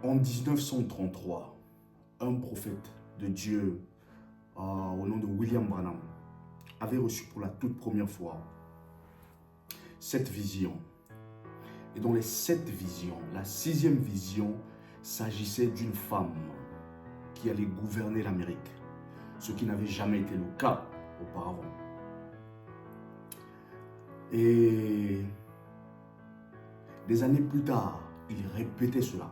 En 1933, un prophète de Dieu au nom de William Branham avait reçu pour la toute première fois 7 visions. Et dans les 7 visions, la 6e vision s'agissait d'une femme qui allait gouverner l'Amérique, ce qui n'avait jamais été le cas auparavant. Et des années plus tard, il répétait cela,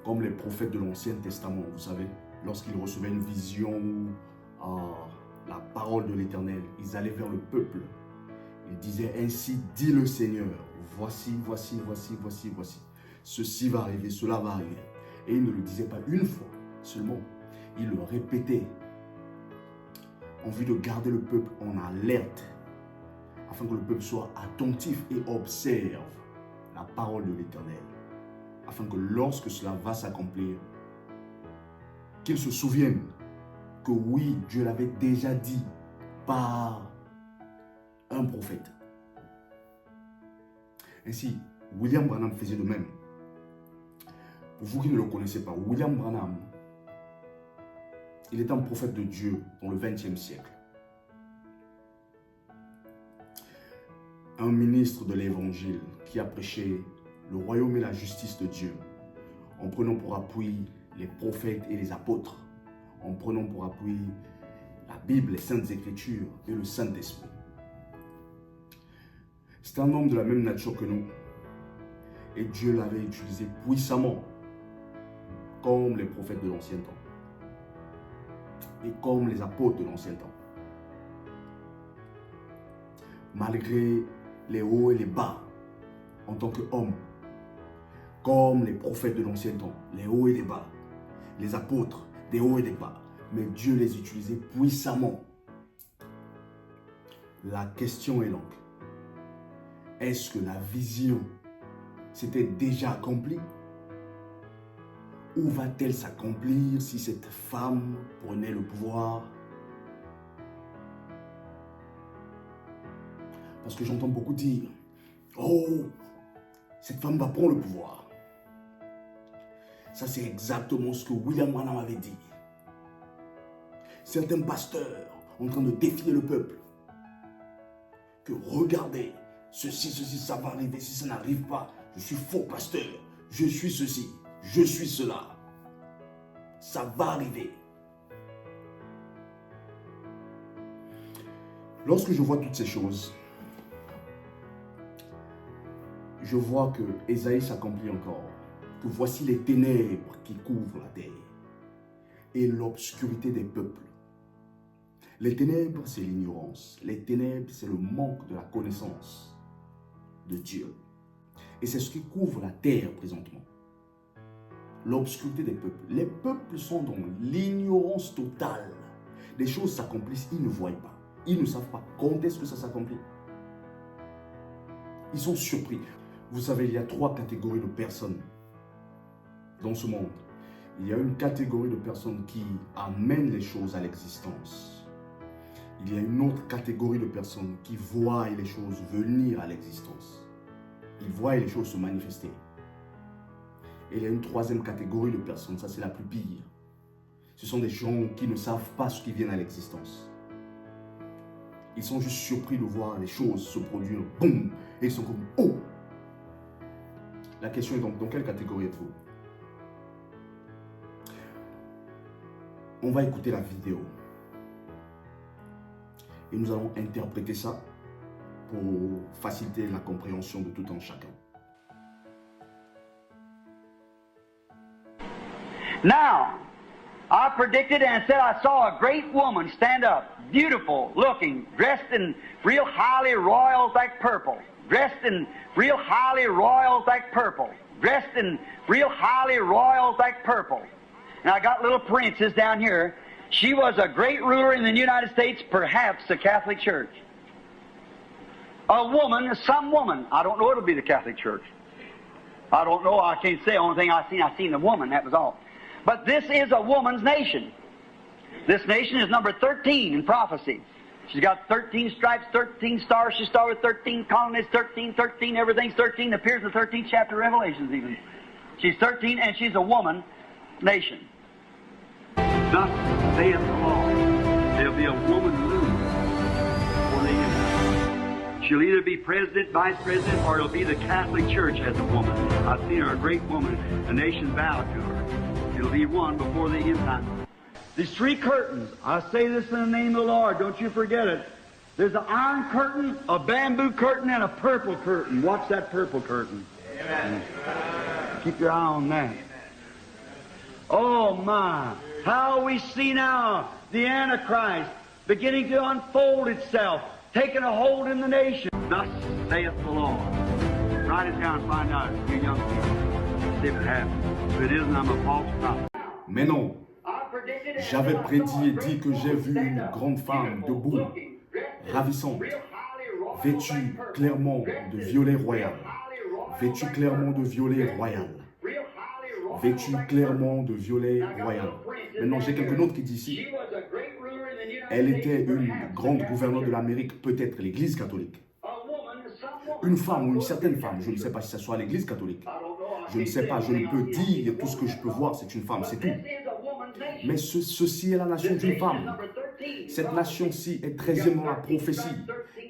comme les prophètes de l'Ancien Testament, vous savez, lorsqu'ils recevaient une vision ou la parole de l'Éternel, ils allaient vers le peuple. Ils disaient ainsi, dit le Seigneur, voici, voici, voici, voici, voici. Ceci va arriver, cela va arriver. Et ils ne le disaient pas une fois seulement, ils le répétaient en vue de garder le peuple en alerte, afin que le peuple soit attentif et observe la parole de l'Éternel, afin que lorsque cela va s'accomplir, qu'ils se souviennent que oui, Dieu l'avait déjà dit par un prophète. Ainsi, William Branham faisait de même. Pour vous qui ne le connaissez pas, William Branham, il est un prophète de Dieu dans le XXe siècle. Un ministre de l'Évangile qui a prêché le royaume et la justice de Dieu en prenant pour appui les prophètes et les apôtres, en prenant pour appui la Bible, les Saintes Écritures et le Saint-Esprit. C'est un homme de la même nature que nous. Et Dieu l'avait utilisé puissamment, comme les prophètes de l'ancien temps. Et comme les apôtres de l'ancien temps. Malgré les hauts et les bas, en tant qu'homme, comme les prophètes de l'ancien temps, les hauts et les bas, les apôtres, des hauts et des bas, mais Dieu les utilisait puissamment. La question est donc, est-ce que la vision s'était déjà accomplie? Où va-t-elle s'accomplir si cette femme prenait le pouvoir? Parce que j'entends beaucoup dire, oh, cette femme va prendre le pouvoir. Ça, c'est exactement ce que William Branham avait dit. Certains pasteurs en train de défier le peuple. Que regardez, ceci, ça va arriver. Si ça n'arrive pas, je suis faux pasteur. Je suis ceci, je suis cela. Ça va arriver. Lorsque je vois toutes ces choses, je vois que Ésaïe s'accomplit encore. Que voici les ténèbres qui couvrent la terre et l'obscurité des peuples. Les ténèbres, c'est l'ignorance. Les ténèbres, c'est le manque de la connaissance de Dieu. Et c'est ce qui couvre la terre présentement. L'obscurité des peuples. Les peuples sont dans l'ignorance totale. Les choses s'accomplissent, ils ne voient pas. Ils ne savent pas quand est-ce que ça s'accomplit. Ils sont surpris. Vous savez, il y a 3 catégories de personnes dans ce monde. Il y a une catégorie de personnes qui amènent les choses à l'existence. Il y a une autre catégorie de personnes qui voient les choses venir à l'existence. Ils voient les choses se manifester. Et il y a une 3e catégorie de personnes, ça c'est la plus pire. Ce sont des gens qui ne savent pas ce qui vient à l'existence. Ils sont juste surpris de voir les choses se produire, boum, et ils sont comme, oh! La question est donc, dans quelle catégorie êtes-vous? On va écouter la vidéo. Et nous allons interpréter ça pour faciliter la compréhension de tout un chacun. Now, I predicted and said I saw a great woman stand up, beautiful looking, dressed in real highly royals like purple, dressed in real highly royals like purple, dressed in real highly royals like purple. And I got little princes down here. She was a great ruler in the United States, perhaps the Catholic Church. A woman, some woman. I don't know it'll be the Catholic Church. I don't know. I can't say. Only thing I seen the woman. That was all. But this is a woman's nation. This nation is number 13 in prophecy. She's got 13 stripes, 13 stars. She's started with 13 colonies, 13, everything's 13. Appears in the 13th chapter of Revelations even. She's 13 and she's a woman nation. Thus saith the Lord, there'll be a woman loose for the end. She'll either be president, vice president, or it'll be the Catholic Church as a woman. I've seen her, a great woman. The nation bowed to her. It'll be one before the end time. These three curtains, I say this in the name of the Lord, don't you forget it. There's an iron curtain, a bamboo curtain, and a purple curtain. Watch that purple curtain. Amen. Keep your eye on that. Oh my, how we see now the Antichrist beginning to unfold itself, taking a hold in the nation. Thus saith the Lord. Write it down and find out, you young people. See if it happens. If it isn't, I'm a false prophet. Mais non, j'avais prédit et dit que j'ai vu une grande femme debout, ravissante, vêtue clairement de violet royal, vêtue clairement de violet royal, vêtue clairement de violet royal. Maintenant, j'ai quelqu'un d'autre qui dit ici, elle était une grande gouverneure de l'Amérique, peut-être l'Église catholique. Une femme ou une certaine femme, je ne sais pas si ça soit l'Église catholique. Je ne sais pas, je ne peux dire, tout ce que je peux voir, c'est une femme, c'est tout. Mais ceci est la nation d'une femme. Cette nation-ci est 13e dans la prophétie.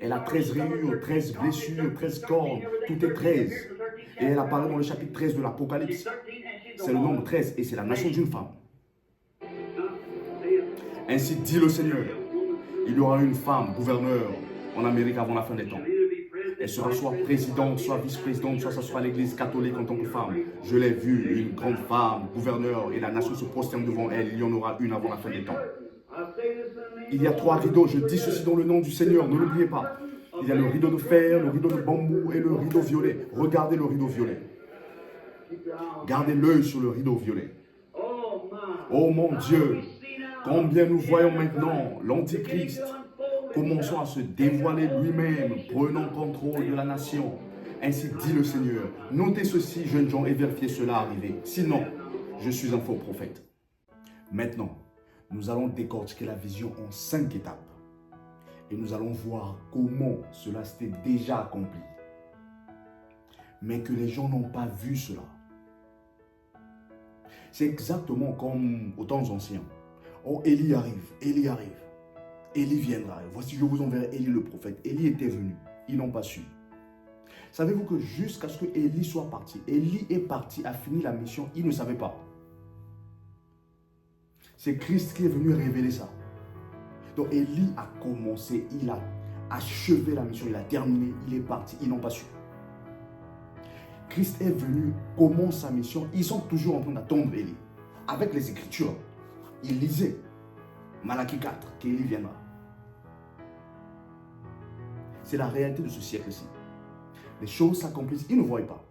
Elle a 13 rayures, 13 blessures, 13 cornes, tout est 13. Et elle apparaît dans le chapitre 13 de l'Apocalypse. C'est le nombre 13 et c'est la nation d'une femme. Ainsi dit le Seigneur, il y aura une femme gouverneur en Amérique avant la fin des temps. Elle sera soit présidente, soit vice-présidente, soit ça sera l'église catholique en tant que femme. Je l'ai vue, une grande femme, gouverneur, et la nation se prosterne devant elle. Il y en aura une avant la fin des temps. Il y a 3 rideaux, je dis ceci dans le nom du Seigneur, ne l'oubliez pas. Il y a le rideau de fer, le rideau de bambou et le rideau violet. Regardez le rideau violet. Gardez l'œil sur le rideau violet. Oh mon Dieu, combien nous voyons maintenant l'Antichrist commençant à se dévoiler lui-même, prenant contrôle de la nation. Ainsi dit le Seigneur. Notez ceci, jeunes gens, et vérifiez cela arriver. Sinon, je suis un faux prophète. Maintenant, nous allons décortiquer la vision en 5 étapes. Et nous allons voir comment cela s'était déjà accompli. Mais que les gens n'ont pas vu cela. C'est exactement comme aux temps anciens. Oh, Élie arrive, Élie arrive. Élie viendra. Voici, je vous enverrai Élie le prophète. Élie était venu. Ils n'ont pas su. Savez-vous que jusqu'à ce que Élie soit parti, Élie est parti, a fini la mission, il ne savait pas. C'est Christ qui est venu révéler ça. Donc Élie a commencé, il a achevé la mission, il a terminé, il est parti, ils n'ont pas su. Christ est venu, commence sa mission, ils sont toujours en train d'attendre Élie. Avec les Écritures, ils lisaient Malachie 4, qu'Élie viendra. C'est la réalité de ce siècle-ci. Les choses s'accomplissent, ils ne voient pas.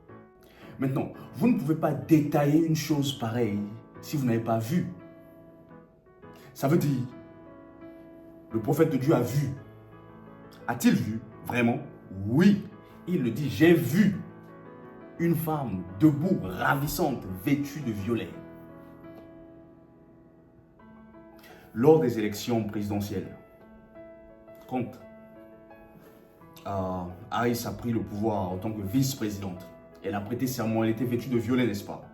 Maintenant, vous ne pouvez pas détailler une chose pareille si vous n'avez pas vu. Ça veut dire, le prophète de Dieu a vu. A-t-il vu? Vraiment? Oui. Il le dit, j'ai vu une femme debout, ravissante, vêtue de violet. Lors des élections présidentielles, quand Harris a pris le pouvoir en tant que vice-présidente, elle a prêté serment, elle était vêtue de violet, n'est-ce pas?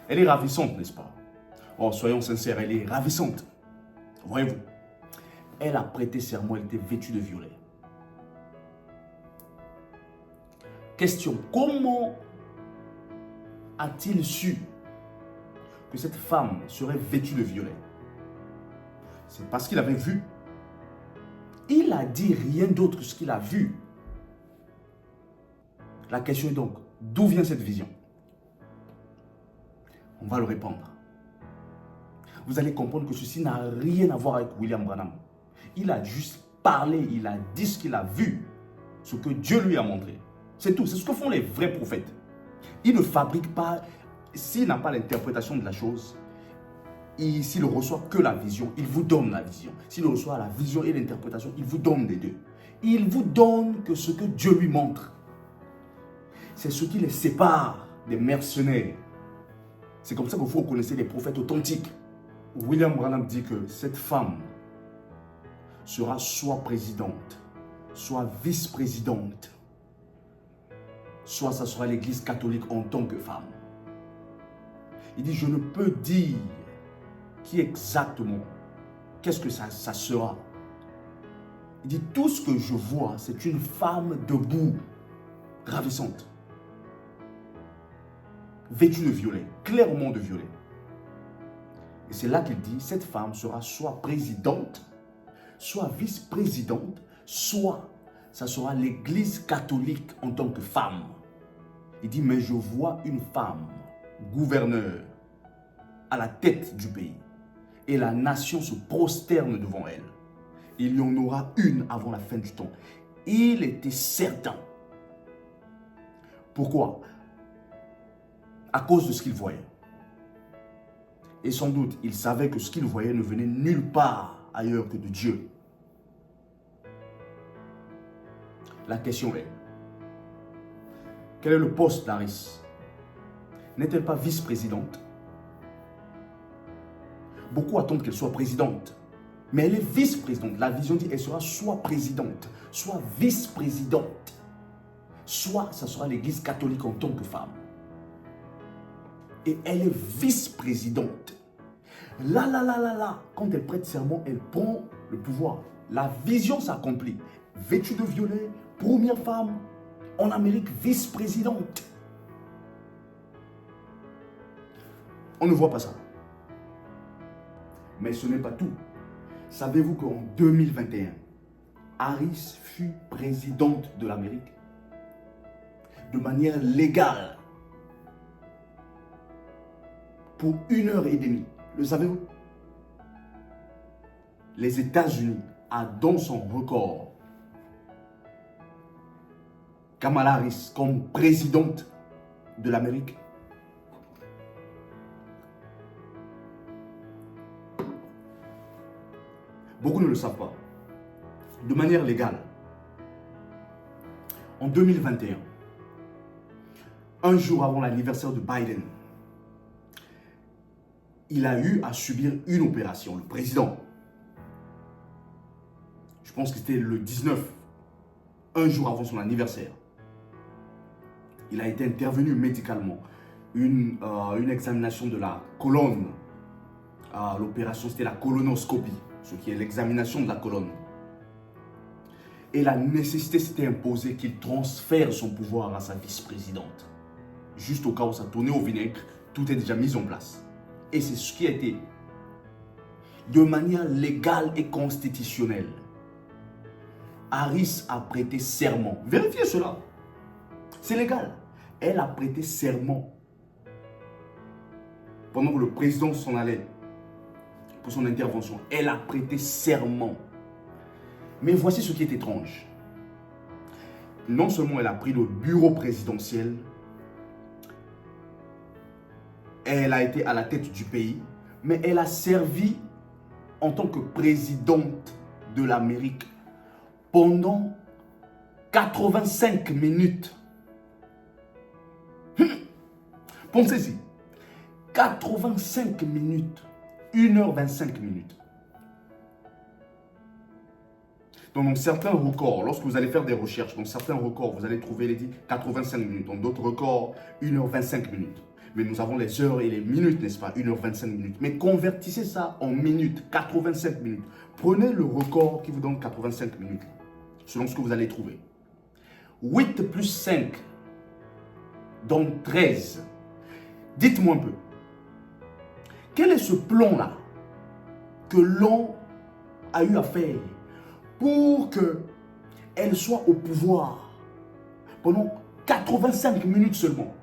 Elle est ravissante, n'est-ce pas? Oh, soyons sincères, elle est ravissante. Voyez-vous, elle a prêté serment, elle était vêtue de violet. Question, comment a-t-il su que cette femme serait vêtue de violet? C'est parce qu'il avait vu. Il a dit rien d'autre que ce qu'il a vu. La question est donc, d'où vient cette vision? On va le répandre. Vous allez comprendre que ceci n'a rien à voir avec William Branham. Il a juste parlé, il a dit ce qu'il a vu, ce que Dieu lui a montré. C'est tout, c'est ce que font les vrais prophètes. Ils ne fabriquent pas, s'il n'a pas l'interprétation de la chose, s'il ne reçoit que la vision, il vous donne la vision. S'il reçoit la vision et l'interprétation, il vous donne les deux. Il vous donne que ce que Dieu lui montre. C'est ce qui les sépare des mercenaires. C'est comme ça que vous reconnaissez les prophètes authentiques. William Branham dit que cette femme sera soit présidente, soit vice-présidente, soit ça sera l'église catholique en tant que femme. Il dit, je ne peux dire qui exactement, qu'est-ce que ça sera. Il dit, tout ce que je vois, c'est une femme debout, ravissante, vêtue de violet, clairement de violet. Et c'est là qu'il dit, cette femme sera soit présidente, soit vice-présidente, soit ça sera l'Église catholique en tant que femme. Il dit, mais je vois une femme, gouverneur, à la tête du pays. Et la nation se prosterne devant elle. Il y en aura une avant la fin du temps. Il était certain. Pourquoi? À cause de ce qu'il voyait. Et sans doute, il savait que ce qu'il voyait ne venait nulle part ailleurs que de Dieu. La question est, quel est le poste d'Harris? N'est-elle pas vice-présidente? Beaucoup attendent qu'elle soit présidente. Mais elle est vice-présidente. La vision dit qu'elle sera soit présidente, soit vice-présidente. Soit ça sera l'Église catholique en tant que femme. Et elle est vice-présidente. Là, quand elle prête serment, elle prend le pouvoir. La vision s'accomplit. Vêtue de violet, première femme en Amérique, vice-présidente. On ne voit pas ça. Mais ce n'est pas tout. Savez-vous qu'en 2021, Harris fut présidente de l'Amérique de manière légale pour 1h30. Le savez-vous? Les États-Unis a dans son record Kamala Harris comme présidente de l'Amérique. Beaucoup ne le savent pas. De manière légale, en 2021, un jour avant l'anniversaire de Biden, il a eu à subir une opération, le président. Je pense que c'était le 19, un jour avant son anniversaire. Il a été intervenu médicalement. Une examination de la colonne. L'opération, c'était la colonoscopie, ce qui est l'examination de la colonne. Et la nécessité s'était imposée qu'il transfère son pouvoir à sa vice-présidente. Juste au cas où ça tournait au vinaigre, tout est déjà mis en place. Et c'est ce qui a été, de manière légale et constitutionnelle. Harris a prêté serment. Vérifiez cela. C'est légal. Elle a prêté serment. Pendant que le président s'en allait pour son intervention, elle a prêté serment. Mais voici ce qui est étrange. Non seulement elle a pris le bureau présidentiel, elle a été à la tête du pays, mais elle a servi en tant que présidente de l'Amérique pendant 85 minutes. Pensez-y. 85 minutes. 1h25 minutes. Dans certains records, lorsque vous allez faire des recherches, dans certains records, vous allez trouver les 85 minutes. Dans d'autres records, 1h25 minutes. Mais nous avons les heures et les minutes, n'est-ce pas? 1h25 minutes. Mais convertissez ça en minutes, 85 minutes. Prenez le record qui vous donne 85 minutes, selon ce que vous allez trouver. 8 plus 5, donc 13. Dites-moi un peu. Quel est ce plan-là que l'on a eu à faire pour qu'elle soit au pouvoir pendant 85 minutes seulement?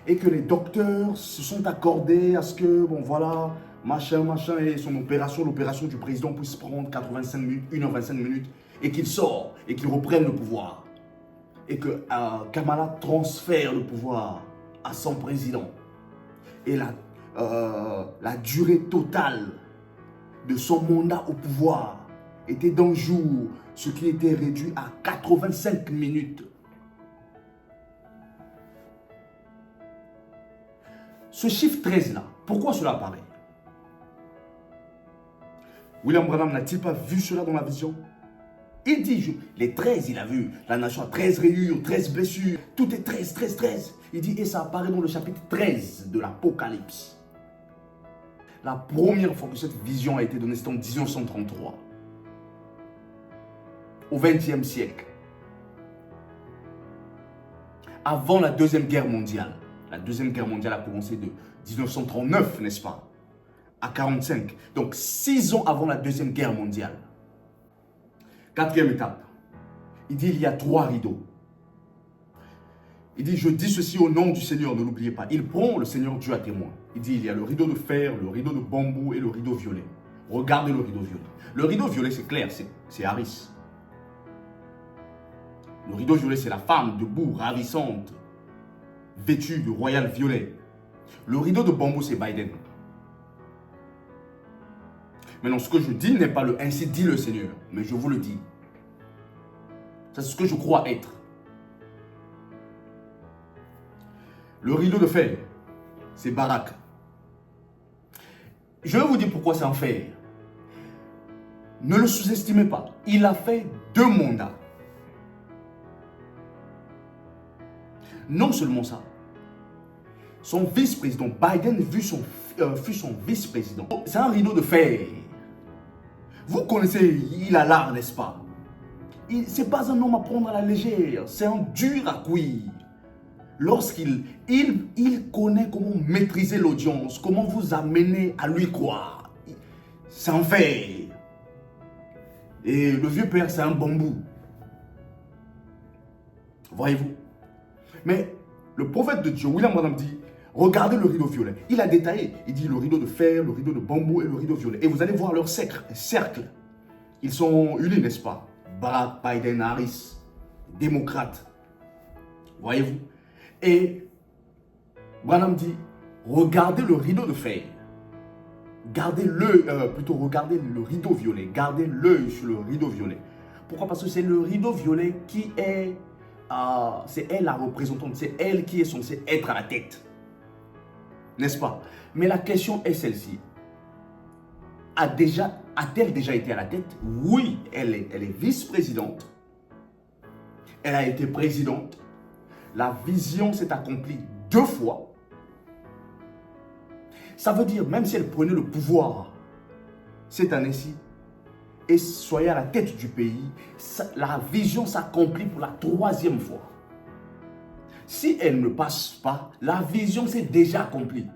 Et que les docteurs se sont accordés à ce que, bon voilà, machin, et son opération, l'opération du président puisse prendre 85 minutes, 1h25 minutes, et qu'il sort, et qu'il reprenne le pouvoir. Et que Kamala transfère le pouvoir à son président. Et la durée totale de son mandat au pouvoir était d'un jour, ce qui était réduit à 85 minutes. Ce chiffre 13 là, pourquoi cela apparaît? William Branham n'a-t-il pas vu cela dans la vision? Il dit, les 13, il a vu, la nation a 13 rayures, 13 blessures, tout est 13, 13, 13. Il dit, et ça apparaît dans le chapitre 13 de l'Apocalypse. La première fois que cette vision a été donnée, c'était en 1933, au XXe siècle, avant la Deuxième Guerre mondiale. La Deuxième Guerre mondiale a commencé de 1939, n'est-ce pas, à 1945. Donc, 6 ans avant la Deuxième Guerre mondiale. 4e étape. Il dit, il y a 3 rideaux. Il dit, je dis ceci au nom du Seigneur, ne l'oubliez pas. Il prend le Seigneur Dieu à témoin. Il dit, il y a le rideau de fer, le rideau de bambou et le rideau violet. Regardez le rideau violet. Le rideau violet, c'est clair, c'est Harris. Le rideau violet, c'est la femme debout, ravissante, vêtue de royal violet. Le rideau de bambou, c'est Biden. Maintenant, ce que je dis n'est pas le ainsi dit le Seigneur, mais je vous le dis. C'est ce que je crois être. Le rideau de fer, c'est Barak. Je vais vous dire pourquoi c'est en fer. Ne le sous-estimez pas. Il a fait 2 mandats. Non seulement ça, son vice-président, Biden fut son vice-président. C'est un rideau de fer. Vous connaissez, il a l'art, n'est-ce pas? Ce n'est pas un homme à prendre à la légère, c'est un dur à cuire. Lorsqu'il connaît comment maîtriser l'audience, comment vous amener à lui croire. C'est un fer. Et le vieux père, c'est un bambou. Voyez-vous? Mais le prophète de Dieu, William Branham dit, regardez le rideau violet. Il a détaillé. Il dit le rideau de fer, le rideau de bambou et le rideau violet. Et vous allez voir leur cercle. Ils sont unis, n'est-ce pas? Barack, Biden, Harris, démocrates. Voyez-vous? Et Branham dit, regardez le rideau de fer. Regardez le rideau violet. Gardez l'œil sur le rideau violet. Pourquoi? Parce que c'est le rideau violet qui est... c'est elle la représentante, c'est elle qui est censée être à la tête. N'est-ce pas? Mais la question est celle-ci. A-t-elle déjà été à la tête? Oui, elle est vice-présidente. Elle a été présidente. La vision s'est accomplie 2 fois. Ça veut dire, même si elle prenait le pouvoir cette année-ci, et soyez à la tête du pays, la vision s'accomplit pour la 3e fois. Si elle ne passe pas, la vision s'est déjà accomplie.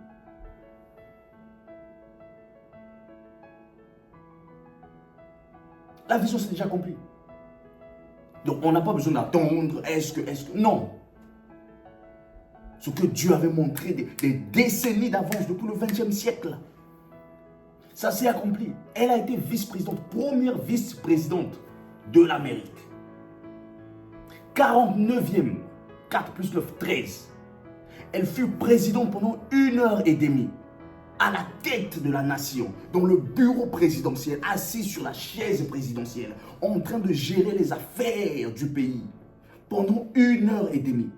La vision s'est déjà accomplie. Donc on n'a pas besoin d'attendre, non. Ce que Dieu avait montré des décennies d'avance depuis le 20e siècle. Ça s'est accompli. Elle a été vice-présidente, première vice-présidente de l'Amérique. 49e, 4 plus 9, 13. Elle fut présidente pendant 1h30, à la tête de la nation, dans le bureau présidentiel, assise sur la chaise présidentielle, en train de gérer les affaires du pays. Pendant 1h30,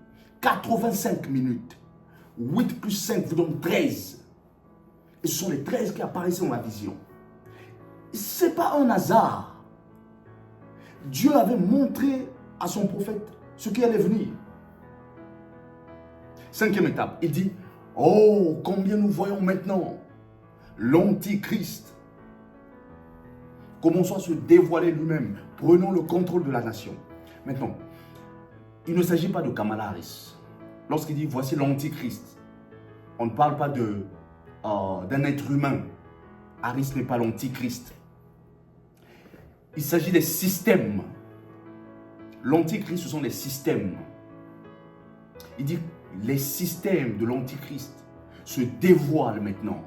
85 minutes. 8 plus 5 vous donne 13. Et ce sont les 13 qui apparaissaient dans la vision. Ce n'est pas un hasard. Dieu avait montré à son prophète ce qui allait venir. 5e étape, il dit, oh, combien nous voyons maintenant l'Antichrist commençant à se dévoiler lui-même, prenant le contrôle de la nation. Maintenant, il ne s'agit pas de Kamala Harris. Lorsqu'il dit, voici l'Antichrist, on ne parle pas d'un être humain. Harris n'est pas l'Antichrist. Il s'agit des systèmes. L'Antichrist, ce sont des systèmes. Il dit, les systèmes de l'Antichrist se dévoilent maintenant,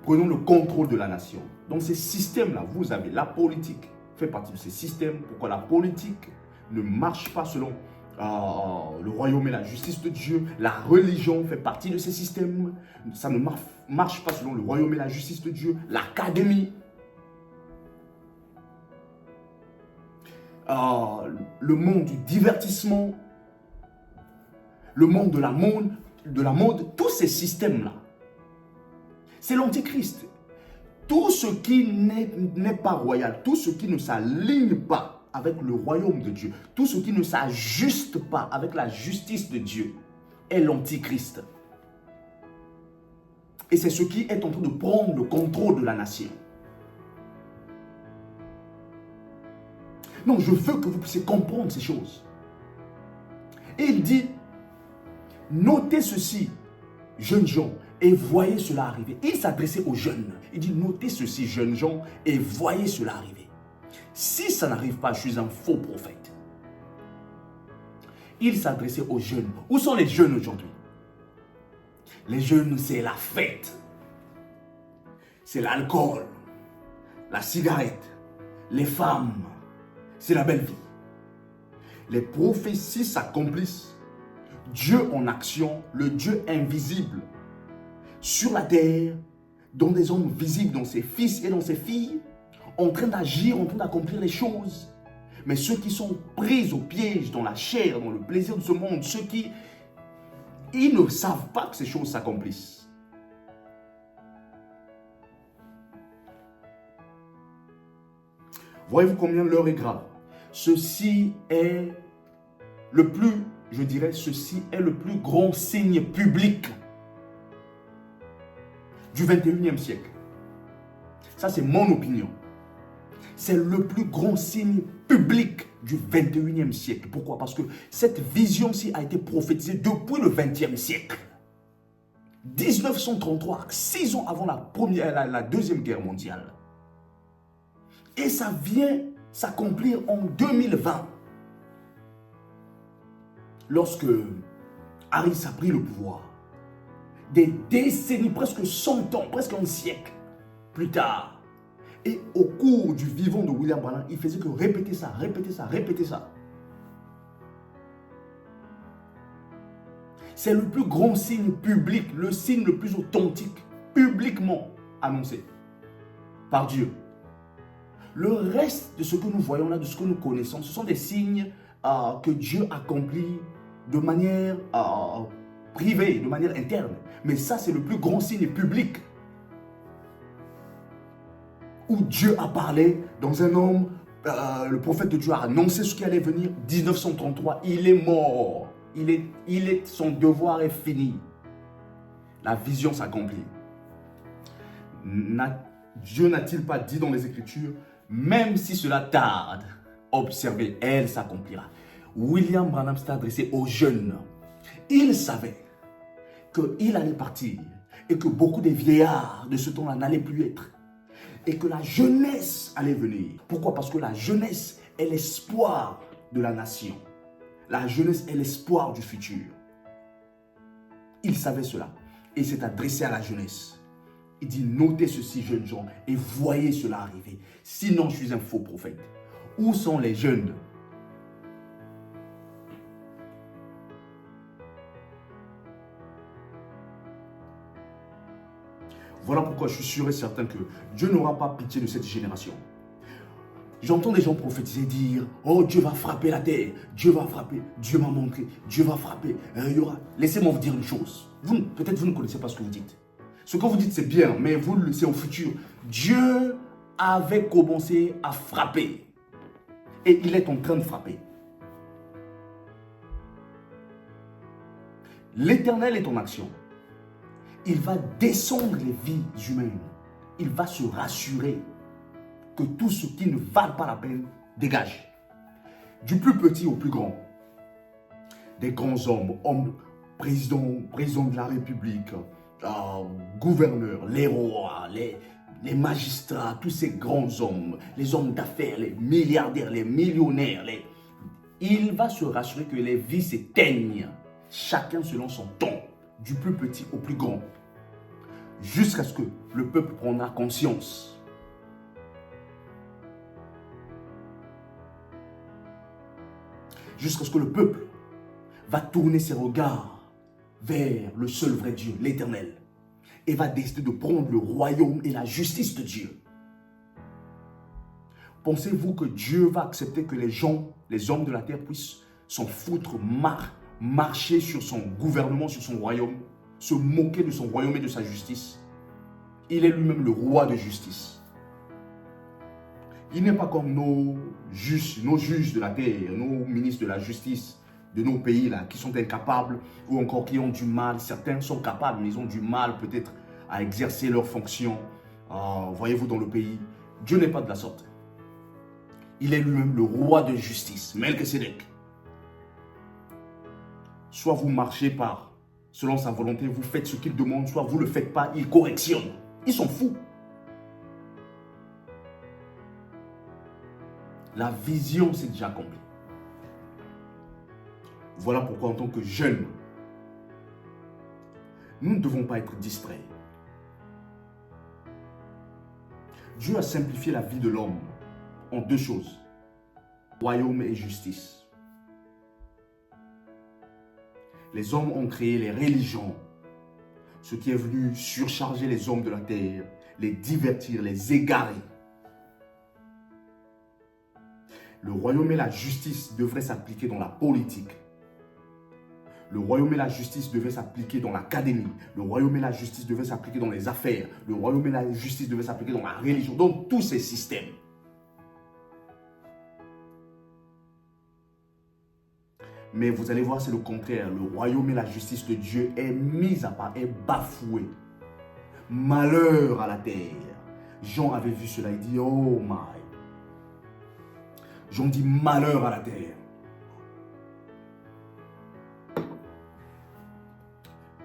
prenant le contrôle de la nation. Donc ces systèmes-là, vous avez la politique, fait partie de ces systèmes. Pourquoi la politique ne marche pas selon le royaume et la justice de Dieu? La religion fait partie de ces systèmes. Ça ne marche pas selon le royaume et la justice de Dieu. L'académie, le monde du divertissement, le monde de la mode, tous ces systèmes-là, c'est l'Antichrist. Tout ce qui n'est pas royal, tout ce qui ne s'aligne pas avec le royaume de Dieu, tout ce qui ne s'ajuste pas avec la justice de Dieu est l'antichrist. Et c'est ce qui est en train de prendre le contrôle de la nation. Non, je veux que vous puissiez comprendre ces choses. Et il dit, notez ceci, jeunes gens, et voyez cela arriver. Il s'adressait aux jeunes. Il dit, notez ceci, jeunes gens, et voyez cela arriver. Si ça n'arrive pas, je suis un faux prophète. Il s'adressait aux jeunes. Où sont les jeunes aujourd'hui? Les jeunes, c'est la fête. C'est l'alcool, la cigarette, les femmes. C'est la belle vie. Les prophéties s'accomplissent. Dieu en action, le Dieu invisible, sur la terre, dans des hommes visibles, dans ses fils et dans ses filles, en train d'agir, en train d'accomplir les choses. Mais ceux qui sont pris au piège, dans la chair, dans le plaisir de ce monde, ceux qui ils ne savent pas que ces choses s'accomplissent. Voyez-vous combien l'heure est grave? Ceci est le plus, je dirais, ceci est le plus grand signe public du 21e siècle. Ça, c'est mon opinion. C'est le plus grand signe public du 21e siècle. Pourquoi? Parce que cette vision-ci a été prophétisée depuis le 20e siècle. 1933, 6 ans avant la Deuxième Guerre mondiale. Et ça vient s'accomplir en 2020. Lorsque Harris a pris le pouvoir, des décennies, presque 100 ans, presque un siècle plus tard, et au cours du vivant de William Branham, il faisait que répéter ça, répéter ça, répéter ça. C'est le plus grand signe public, le signe le plus authentique, publiquement annoncé par Dieu. Le reste de ce que nous voyons là, de ce que nous connaissons, ce sont des signes que Dieu accomplit de manière privée, de manière interne. Mais ça, c'est le plus grand signe public. Où Dieu a parlé dans un homme, le prophète de Dieu a annoncé ce qui allait venir. 1933, il est mort. Son devoir est fini. La vision s'accomplit. Dieu n'a-t-il pas dit dans les Écritures, même si cela tarde, observez, elle s'accomplira. William Branham s'est adressé aux jeunes. Il savait qu'il allait partir et que beaucoup des vieillards de ce temps-là n'allaient plus être. Et que la jeunesse allait venir. Pourquoi? Parce que la jeunesse est l'espoir de la nation. La jeunesse est l'espoir du futur. Il savait cela. Et il s'est adressé à la jeunesse. Il dit, notez ceci, jeunes gens, et voyez cela arriver. Sinon, je suis un faux prophète. Où sont les jeunes? Voilà pourquoi je suis sûr et certain que Dieu n'aura pas pitié de cette génération. J'entends des gens prophétiser dire, oh, Dieu va frapper la terre, Dieu va frapper, Dieu m'a montré, Dieu va frapper. Il y aura... Laissez-moi vous dire une chose. Peut-être vous ne connaissez pas ce que vous dites. Ce que vous dites, c'est bien, mais vous, c'est au futur. Dieu avait commencé à frapper. Et il est en train de frapper. L'Éternel est en action. Il va descendre les vies humaines. Il va se rassurer que tout ce qui ne vale pas la peine dégage. Du plus petit au plus grand. Des grands hommes, présidents de la République, gouverneurs, les rois, les magistrats, tous ces grands hommes, les hommes d'affaires, les milliardaires, les millionnaires. Il va se rassurer que les vies s'éteignent, chacun selon son temps, du plus petit au plus grand. Jusqu'à ce que le peuple prendra conscience. Jusqu'à ce que le peuple va tourner ses regards vers le seul vrai Dieu, l'Éternel, et va décider de prendre le royaume et la justice de Dieu. Pensez-vous que Dieu va accepter que les gens, les hommes de la terre puissent s'en foutre, marcher sur son gouvernement, sur son royaume, se moquer de son royaume et de sa justice? Il est lui-même le roi de justice. Il n'est pas comme nos juges de la terre, nos ministres de la justice de nos pays là, qui sont incapables ou encore qui ont du mal. Certains sont capables, mais ils ont du mal peut-être à exercer leurs fonctions. Voyez-vous, dans le pays. Dieu n'est pas de la sorte. Il est lui-même le roi de justice, Melchisédek. Soit vous marchez selon sa volonté, vous faites ce qu'il demande, soit vous ne le faites pas, il correctionne. Ils sont fous. La vision s'est déjà accomplie. Voilà pourquoi en tant que jeunes, nous ne devons pas être distraits. Dieu a simplifié la vie de l'homme en deux choses, royaume et justice. Les hommes ont créé les religions, ce qui est venu surcharger les hommes de la terre, les divertir, les égarer. Le royaume et la justice devraient s'appliquer dans la politique. Le royaume et la justice devaient s'appliquer dans l'académie. Le royaume et la justice devaient s'appliquer dans les affaires. Le royaume et la justice devaient s'appliquer dans la religion, dans tous ces systèmes. Mais vous allez voir, c'est le contraire. Le royaume et la justice de Dieu est mis à part, est bafoué. Malheur à la terre. Jean avait vu cela, il dit, oh my. Jean dit, malheur à la terre.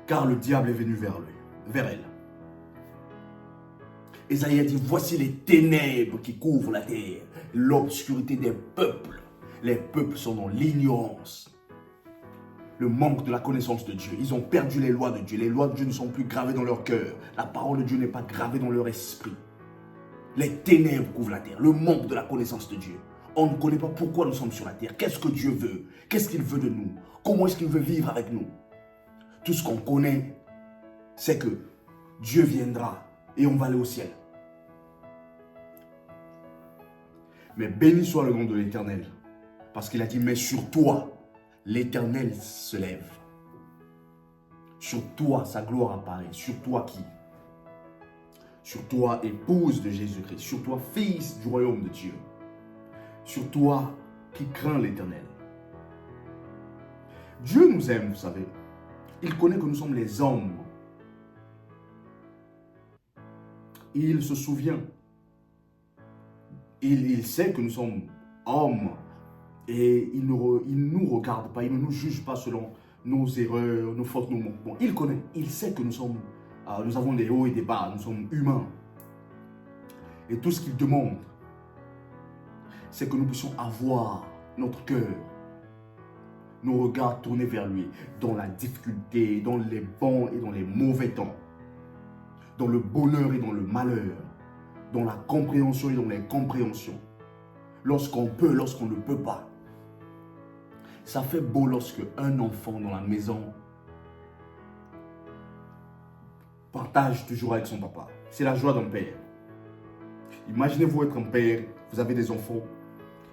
Car le diable est venu vers elle. Ésaïe a dit, voici les ténèbres qui couvrent la terre, l'obscurité des peuples. Les peuples sont dans l'ignorance. Le manque de la connaissance de Dieu. Ils ont perdu les lois de Dieu. Les lois de Dieu ne sont plus gravées dans leur cœur. La parole de Dieu n'est pas gravée dans leur esprit. Les ténèbres couvrent la terre. Le manque de la connaissance de Dieu. On ne connaît pas pourquoi nous sommes sur la terre. Qu'est-ce que Dieu veut? Qu'est-ce qu'il veut de nous? Comment est-ce qu'il veut vivre avec nous? Tout ce qu'on connaît, c'est que Dieu viendra et on va aller au ciel. Mais béni soit le nom de l'Éternel. Parce qu'il a dit, mais sur toi, l'Éternel se lève. Sur toi, sa gloire apparaît. Sur toi qui? Sur toi, épouse de Jésus-Christ. Sur toi, fils du royaume de Dieu. Sur toi qui craint l'Éternel. Dieu nous aime, vous savez. Il connaît que nous sommes les hommes. Il se souvient. Il sait que nous sommes hommes. Et il ne nous regarde pas, il ne nous juge pas selon nos erreurs, nos fautes, nos manquements. Il connaît, il sait que nous avons des hauts et des bas, nous sommes humains. Et tout ce qu'il demande, c'est que nous puissions avoir notre cœur, nos regards tournés vers lui, dans la difficulté, dans les bons et dans les mauvais temps, dans le bonheur et dans le malheur, dans la compréhension et dans l'incompréhension, lorsqu'on peut, lorsqu'on ne peut pas. Ça fait beau lorsque un enfant dans la maison partage toujours avec son papa. C'est la joie d'un père. Imaginez-vous être un père, vous avez des enfants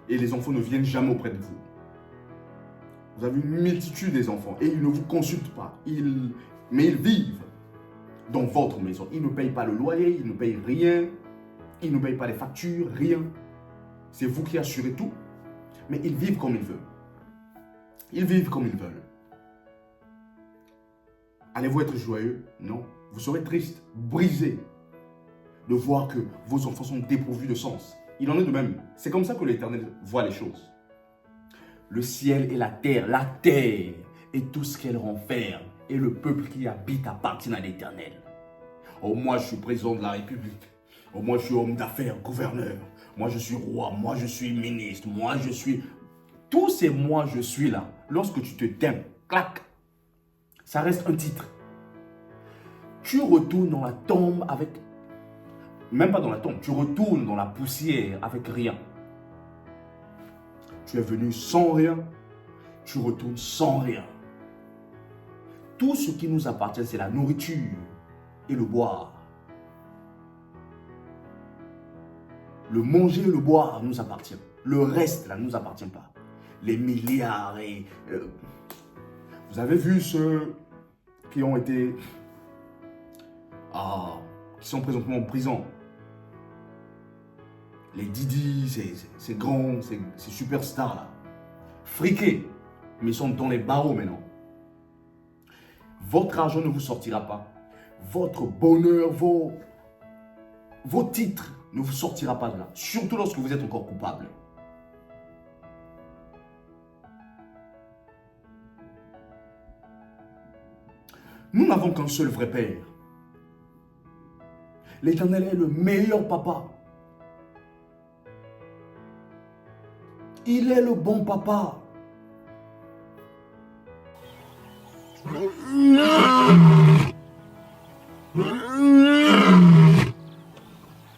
et les enfants ne viennent jamais auprès de vous. Vous avez une multitude des enfants et ils ne vous consultent pas. Mais ils vivent dans votre maison. Ils ne payent pas le loyer, ils ne payent rien. Ils ne payent pas les factures, rien. C'est vous qui assurez tout. Mais ils vivent comme ils veulent. Ils vivent comme ils veulent. Allez-vous être joyeux? Non. Vous serez triste, brisé de voir que vos enfants sont dépourvus de sens. Il en est de même. C'est comme ça que l'Éternel voit les choses. Le ciel et la terre et tout ce qu'elle renferme et le peuple qui y habite appartiennent à l'Éternel. Oh, moi je suis président de la République. Oh, moi je suis homme d'affaires, gouverneur. Moi je suis roi, moi je suis ministre, moi je suis... Tous ces moi je suis là, lorsque tu te tais, clac, ça reste un titre. Tu retournes dans la tombe avec... Même pas dans la tombe, tu retournes dans la poussière avec rien. Tu es venu sans rien, tu retournes sans rien. Tout ce qui nous appartient, c'est la nourriture et le boire. Le manger et le boire nous appartient. Le reste, là, ne nous appartient pas. Les milliards et... vous avez vu ceux qui ont été... qui sont présentement en prison. Les Didi, ces grands, ces superstars là. Friqués, mais ils sont dans les barreaux maintenant. Votre argent ne vous sortira pas. Votre bonheur, vos titres ne vous sortira pas de là. Surtout lorsque vous êtes encore coupable. Nous n'avons qu'un seul vrai Père. L'Éternel est le meilleur papa. Il est le bon papa.